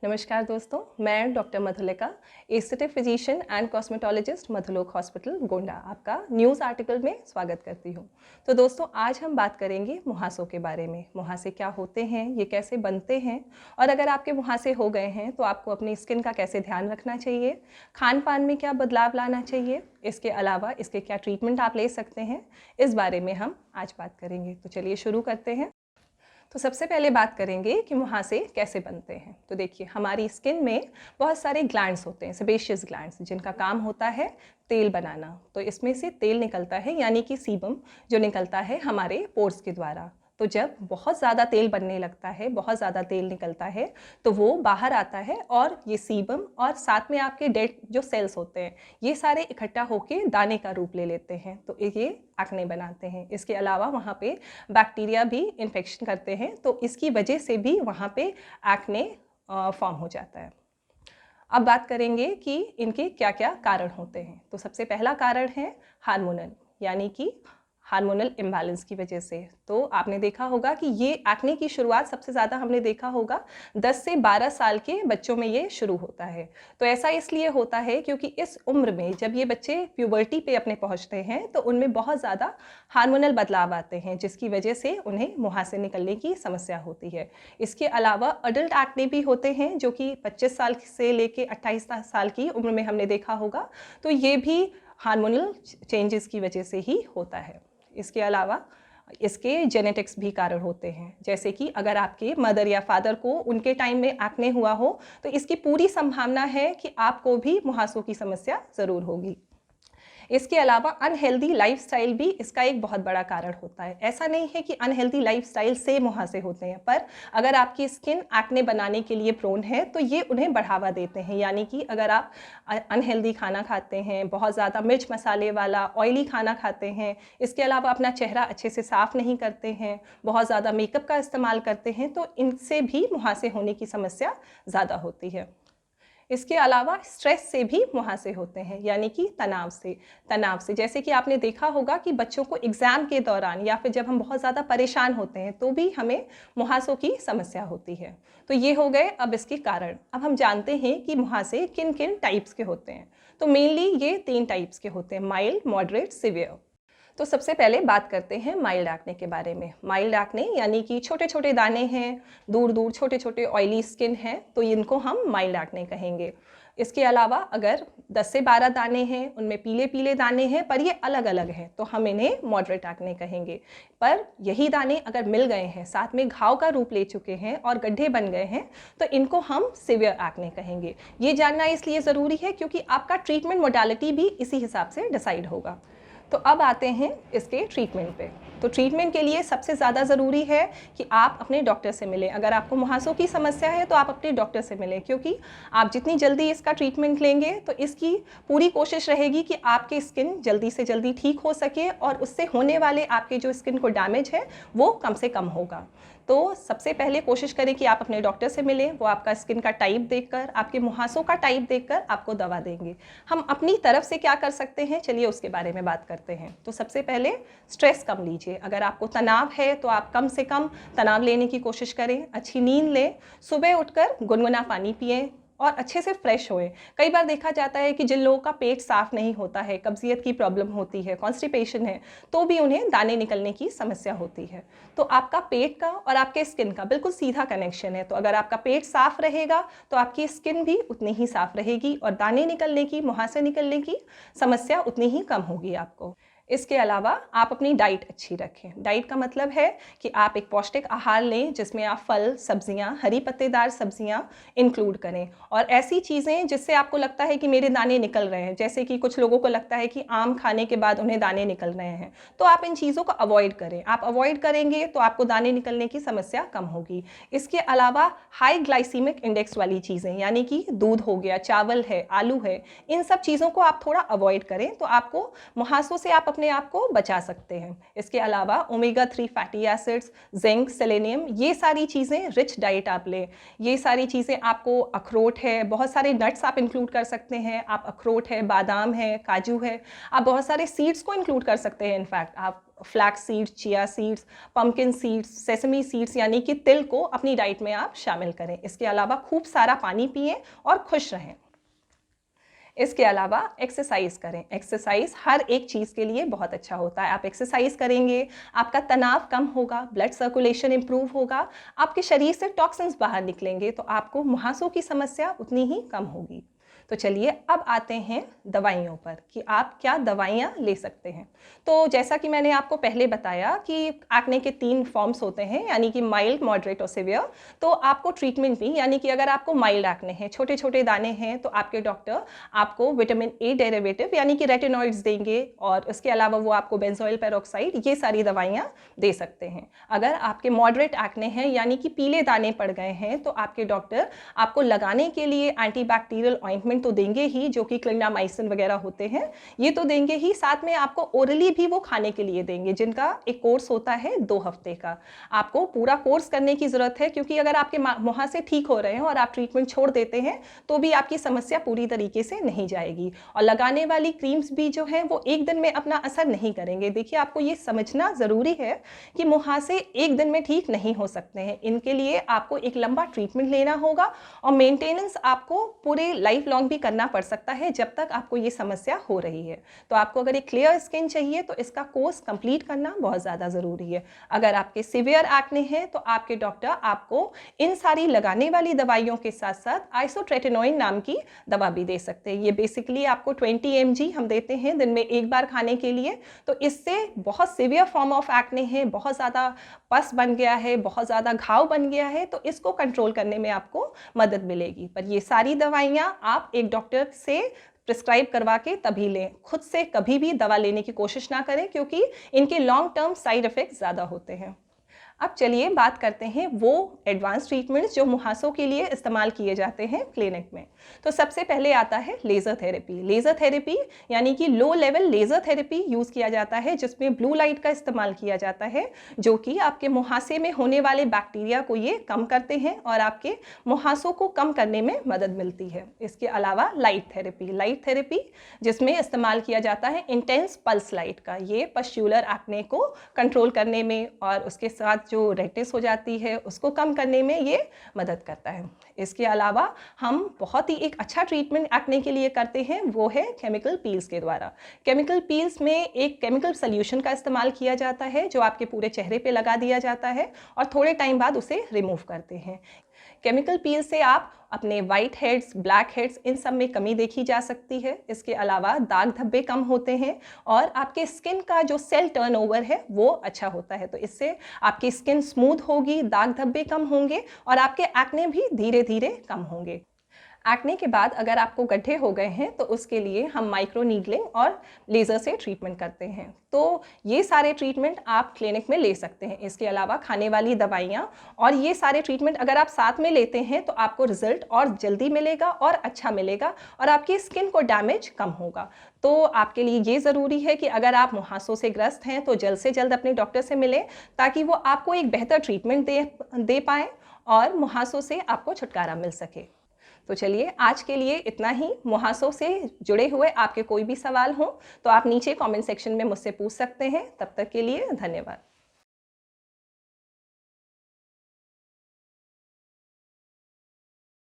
नमस्कार दोस्तों, मैं doctor Madhulika, aesthetic physician and cosmetologist Madhulok hospital Gonda आपका न्यूज़ आर्टिकल में स्वागत करती हूँ। तो दोस्तों, आज हम बात करेंगे मुहासों के बारे में। मुहासे क्या होते हैं, ये कैसे बनते हैं और अगर आपके मुहासे हो गए हैं तो आपको अपनी स्किन का कैसे ध्यान रखना चाहिए, खान पान में क्या बदलाव लाना चाहिए, इसके अलावा इसके क्या ट्रीटमेंट आप ले सकते हैं, इस बारे में हम आज बात करेंगे। तो चलिए शुरू करते हैं। तो सबसे पहले बात करेंगे कि मुहासे कैसे बनते हैं। तो देखिए, हमारी स्किन में बहुत सारे ग्लैंड्स होते हैं, सेबेशियस ग्लैंड्स, जिनका काम होता है तेल बनाना। तो इसमें से तेल निकलता है, यानी कि सीबम, जो निकलता है हमारे पोर्स के द्वारा। तो जब बहुत ज़्यादा तेल बनने लगता है, बहुत ज़्यादा तेल निकलता है, तो वो बाहर आता है और ये सीबम और साथ में आपके डेड जो सेल्स होते हैं, ये सारे इकट्ठा होकर दाने का रूप ले लेते हैं। तो ये एक्ने बनाते हैं। इसके अलावा वहाँ पे बैक्टीरिया भी इन्फेक्शन करते हैं, तो इसकी वजह से भी वहाँ पे एक्ने फॉर्म हो जाता है। अब बात करेंगे कि इनके क्या क्या कारण होते हैं। तो सबसे पहला कारण है हार्मोनल, यानी कि हार्मोनल इम्बैलेंस की वजह से। तो आपने देखा होगा कि ये एक्ने की शुरुआत सबसे ज़्यादा हमने देखा होगा 10 से 12 साल के बच्चों में ये शुरू होता है। तो ऐसा इसलिए होता है क्योंकि इस उम्र में जब ये बच्चे प्यूबर्टी पे अपने पहुंचते हैं तो उनमें बहुत ज़्यादा हार्मोनल बदलाव आते हैं, जिसकी वजह से उन्हें मुहासे निकलने की समस्या होती है। इसके अलावा अडल्ट एक्ने भी होते हैं, जो कि 25 साल से लेके 28 साल की उम्र में हमने देखा होगा। तो ये भी हार्मोनल चेंजेस की वजह से ही होता है। इसके अलावा इसके जेनेटिक्स भी कारण होते हैं, जैसे कि अगर आपके मदर या फादर को उनके टाइम में एक्ने हुआ हो तो इसकी पूरी संभावना है कि आपको भी मुहासों की समस्या ज़रूर होगी। इसके अलावा अनहेल्दी लाइफस्टाइल भी इसका एक बहुत बड़ा कारण होता है। ऐसा नहीं है कि अनहेल्दी लाइफस्टाइल से मुहासे होते हैं, पर अगर आपकी स्किन एक्ने बनाने के लिए प्रोन है तो ये उन्हें बढ़ावा देते हैं। यानी कि अगर आप अनहेल्दी खाना खाते हैं, बहुत ज़्यादा मिर्च मसाले वाला ऑयली खाना खाते हैं, इसके अलावा अपना चेहरा अच्छे से साफ़ नहीं करते हैं, बहुत ज़्यादा मेकअप का इस्तेमाल करते हैं, तो इनसे भी मुहासे होने की समस्या ज़्यादा होती है। इसके अलावा स्ट्रेस से भी मुहासे होते हैं, यानी कि तनाव से जैसे कि आपने देखा होगा कि बच्चों को एग्ज़ाम के दौरान या फिर जब हम बहुत ज़्यादा परेशान होते हैं तो भी हमें मुहासों की समस्या होती है। तो ये हो गए अब इसके कारण। अब हम जानते हैं कि मुहासे किन किन टाइप्स के होते हैं। तो मेनली ये 3 टाइप्स के होते हैं: माइल्ड, मॉडरेट, सिवियर। तो सबसे पहले बात करते हैं माइल्ड एक्ने के बारे में। माइल्ड एक्ने यानी कि छोटे छोटे दाने हैं, दूर दूर छोटे छोटे ऑयली स्किन है, तो इनको हम माइल्ड एक्ने कहेंगे। इसके अलावा अगर 10 से 12 दाने हैं, उनमें पीले पीले दाने हैं पर ये अलग अलग हैं, तो हम इन्हें मॉडरेट एक्ने कहेंगे। पर यही दाने अगर मिल गए हैं, साथ में घाव का रूप ले चुके हैं और गड्ढे बन गए हैं, तो इनको हम सिवियर एक्ने कहेंगे। ये जानना इसलिए ज़रूरी है क्योंकि आपका ट्रीटमेंट मोडालिटी भी इसी हिसाब से डिसाइड होगा। तो अब आते हैं इसके ट्रीटमेंट पे। तो ट्रीटमेंट के लिए सबसे ज़्यादा ज़रूरी है कि आप अपने डॉक्टर से मिलें। अगर आपको मुहासों की समस्या है तो आप अपने डॉक्टर से मिलें, क्योंकि आप जितनी जल्दी इसका ट्रीटमेंट लेंगे तो इसकी पूरी कोशिश रहेगी कि आपकी स्किन जल्दी से जल्दी ठीक हो सके और उससे होने वाले आपके जो स्किन को डैमेज है वो कम से कम होगा। तो सबसे पहले कोशिश करें कि आप अपने डॉक्टर से मिलें। वो आपका स्किन का टाइप देखकर, आपके मुहासों का टाइप देखकर आपको दवा देंगे। हम अपनी तरफ से क्या कर सकते हैं, चलिए उसके बारे में बात करते हैं। तो सबसे पहले स्ट्रेस कम लीजिए। अगर आपको तनाव है तो आप कम से कम तनाव लेने की कोशिश करें। अच्छी नींद लें, सुबह उठकर गुनगुना पानी पिएं और अच्छे से फ्रेश होएं। कई बार देखा जाता है कि जिन लोगों का पेट साफ नहीं होता है, कब्जियत की प्रॉब्लम होती है, कॉन्स्टिपेशन है, तो भी उन्हें दाने निकलने की समस्या होती है। तो आपका पेट का और आपके स्किन का बिल्कुल सीधा कनेक्शन है। तो अगर आपका पेट साफ रहेगा तो आपकी स्किन भी उतनी ही साफ रहेगी और दाने निकलने की, मुहासे निकलने की समस्या उतनी ही कम होगी आपको। इसके अलावा आप अपनी डाइट अच्छी रखें। डाइट का मतलब है कि आप एक पौष्टिक आहार लें जिसमें आप फल, सब्जियां, हरी पत्तेदार सब्जियां इंक्लूड करें और ऐसी चीज़ें जिससे आपको लगता है कि मेरे दाने निकल रहे हैं। जैसे कि कुछ लोगों को लगता है कि आम खाने के बाद उन्हें दाने निकल रहे हैं, तो आप इन चीज़ों को अवॉइड करें। आप अवॉइड करेंगे तो आपको दाने निकलने की समस्या कम होगी। इसके अलावा हाई ग्लाइसीमिक इंडेक्स वाली चीज़ें, यानी कि दूध हो गया, चावल है, आलू है, इन सब चीज़ों को आप थोड़ा अवॉइड करें तो आपको मुहासों से आप अपने आप को बचा सकते हैं। इसके अलावा omega 3 fatty acids, zinc, selenium, ये सारी चीज़ें रिच डाइट आप लें। ये सारी चीज़ें आपको, अखरोट है, बहुत सारे नट्स आप इंक्लूड कर सकते हैं। आप अखरोट है, बादाम है, काजू है, आप बहुत सारे सीड्स को इंक्लूड कर सकते हैं। इनफैक्ट आप flax seeds, chia seeds, pumpkin seeds, sesame seeds यानी कि तिल को अपनी डाइट में आप शामिल करें। इसके अलावा खूब सारा पानी पिएं और खुश रहें। इसके अलावा एक्सरसाइज करें। एक्सरसाइज हर एक चीज़ के लिए बहुत अच्छा होता है। आप एक्सरसाइज करेंगे, आपका तनाव कम होगा, ब्लड सर्कुलेशन इंप्रूव होगा, आपके शरीर से टॉक्सिन्स बाहर निकलेंगे, तो आपको मुहासों की समस्या उतनी ही कम होगी। तो चलिए अब आते हैं दवाइयों पर कि आप क्या दवाइयाँ ले सकते हैं। तो जैसा कि मैंने आपको पहले बताया कि एक्ने के 3 फॉर्म्स होते हैं, यानी कि माइल्ड, मॉडरेट और सिवियर। तो आपको ट्रीटमेंट भी, यानी कि अगर आपको माइल्ड एक्ने हैं, छोटे छोटे दाने हैं, तो आपके डॉक्टर आपको विटामिन ए डेरिवेटिव यानी कि रेटिनॉइड्स देंगे, और इसके अलावा वो आपको बेंजोइल पेरोक्साइड, ये सारी दवाइयाँ दे सकते हैं। अगर आपके मॉडरेट एक्ने हैं, यानी कि पीले दाने पड़ गए हैं, तो आपके डॉक्टर आपको लगाने के लिए एंटीबैक्टीरियल ऑइंटमेंट तो देंगे ही, जो कि क्लिंडामाइसिन वगैरह होते हैं, ये तो देंगे ही, साथ में आपको ओरली भी वो खाने के लिए देंगे, जिनका एक कोर्स होता है 2 हफ्ते का। आपको पूरा कोर्स करने की ज़रूरत है, क्योंकि अगर आपके मुहासे ठीक हो रहे हैं और आप ट्रीटमेंट छोड़ देते हैं तो भी आपकी समस्या पूरी तरीके से नहीं जाएगी। और लगाने वाली क्रीम्स भी जो हैं वो एक दिन में अपना असर नहीं करेंगे। देखिए, आपको ये समझना ज़रूरी है कि मुहासे एक दिन में ठीक नहीं हो सकते हैं। इनके लिए आपको एक लंबा ट्रीटमेंट लेना होगा और मेंटेनेंस आपको पूरे लाइफ लॉन्ग भी करना पड़ सकता है, जब तक आपको ये समस्या हो रही है। तो आपको अगर एक क्लियर स्किन चाहिए तो इसका कोर्स कंप्लीट करना बहुत ज़्यादा ज़रूरी है। अगर आपके सिवियर एक्ने हैं तो आपके डॉक्टर आपको इन सारी लगाने वाली दवाइयों के साथ साथ आइसोट्रेटिनोइन नाम की दवा भी दे सकते हैं। ये बेसिकली आपको 20 mg हम देते हैं दिन में एक बार खाने के लिए। तो इससे बहुत सिवियर फॉर्म ऑफ एक्ने है, बहुत ज़्यादा पस बन गया है, बहुत ज़्यादा घाव बन गया है, तो इसको कंट्रोल करने में आपको मदद मिलेगी। पर ये सारी दवाइयाँ आप एक डॉक्टर से प्रिस्क्राइब करवा के तभी लें। खुद से कभी भी दवा लेने की कोशिश ना करें, क्योंकि इनके लॉन्ग टर्म साइड इफ़ेक्ट्स ज़्यादा होते हैं। अब चलिए बात करते हैं वो एडवांस ट्रीटमेंट्स जो मुहासों के लिए इस्तेमाल किए जाते हैं क्लिनिक में। तो सबसे पहले आता है लेज़र थेरेपी। लेज़र थेरेपी यानी कि low level laser therapy use किया जाता है, जिसमें ब्लू लाइट का इस्तेमाल किया जाता है, जो कि आपके मुहासे में होने वाले बैक्टीरिया को ये कम करते हैं और आपके मुहासों को कम करने में मदद मिलती है। इसके अलावा लाइट थेरेपी जिसमें इस्तेमाल किया जाता है इंटेंस पल्स लाइट का, ये पस्ट्यूलर एक्ने को कंट्रोल करने में और उसके साथ जो रेडनेस हो जाती है उसको कम करने में ये मदद करता है। इसके अलावा हम बहुत ही एक अच्छा ट्रीटमेंट एक्ने के लिए करते हैं, वो है केमिकल पील्स के द्वारा। केमिकल पील्स में एक केमिकल सोल्यूशन का इस्तेमाल किया जाता है, जो आपके पूरे चेहरे पे लगा दिया जाता है और थोड़े टाइम बाद उसे रिमूव करते हैं। केमिकल पील से आप अपने वाइट हेड्स, ब्लैक हेड्स, इन सब में कमी देखी जा सकती है। इसके अलावा दाग धब्बे कम होते हैं और आपके स्किन का जो सेल टर्नओवर है वो अच्छा होता है। तो इससे आपकी स्किन स्मूथ होगी, दाग धब्बे कम होंगे और आपके एक्ने भी धीरे धीरे कम होंगे। एक्ने के बाद अगर आपको गड्ढे हो गए हैं तो उसके लिए हम माइक्रो नीडलिंग और लेज़र से ट्रीटमेंट करते हैं। तो ये सारे ट्रीटमेंट आप क्लिनिक में ले सकते हैं। इसके अलावा खाने वाली दवाइयाँ और ये सारे ट्रीटमेंट अगर आप साथ में लेते हैं तो आपको रिजल्ट और जल्दी मिलेगा और अच्छा मिलेगा और आपकी स्किन को डैमेज कम होगा। तो आपके लिए ये ज़रूरी है कि अगर आप मुहासों से ग्रस्त हैं तो जल्द से जल्द अपने डॉक्टर से मिलें, ताकि वो आपको एक बेहतर ट्रीटमेंट दे पाएँ और मुहासों से आपको छुटकारा मिल सके। तो चलिए आज के लिए इतना ही। मुहासों से जुड़े हुए आपके कोई भी सवाल हो तो आप नीचे कमेंट सेक्शन में मुझसे पूछ सकते हैं। तब तक के लिए धन्यवाद।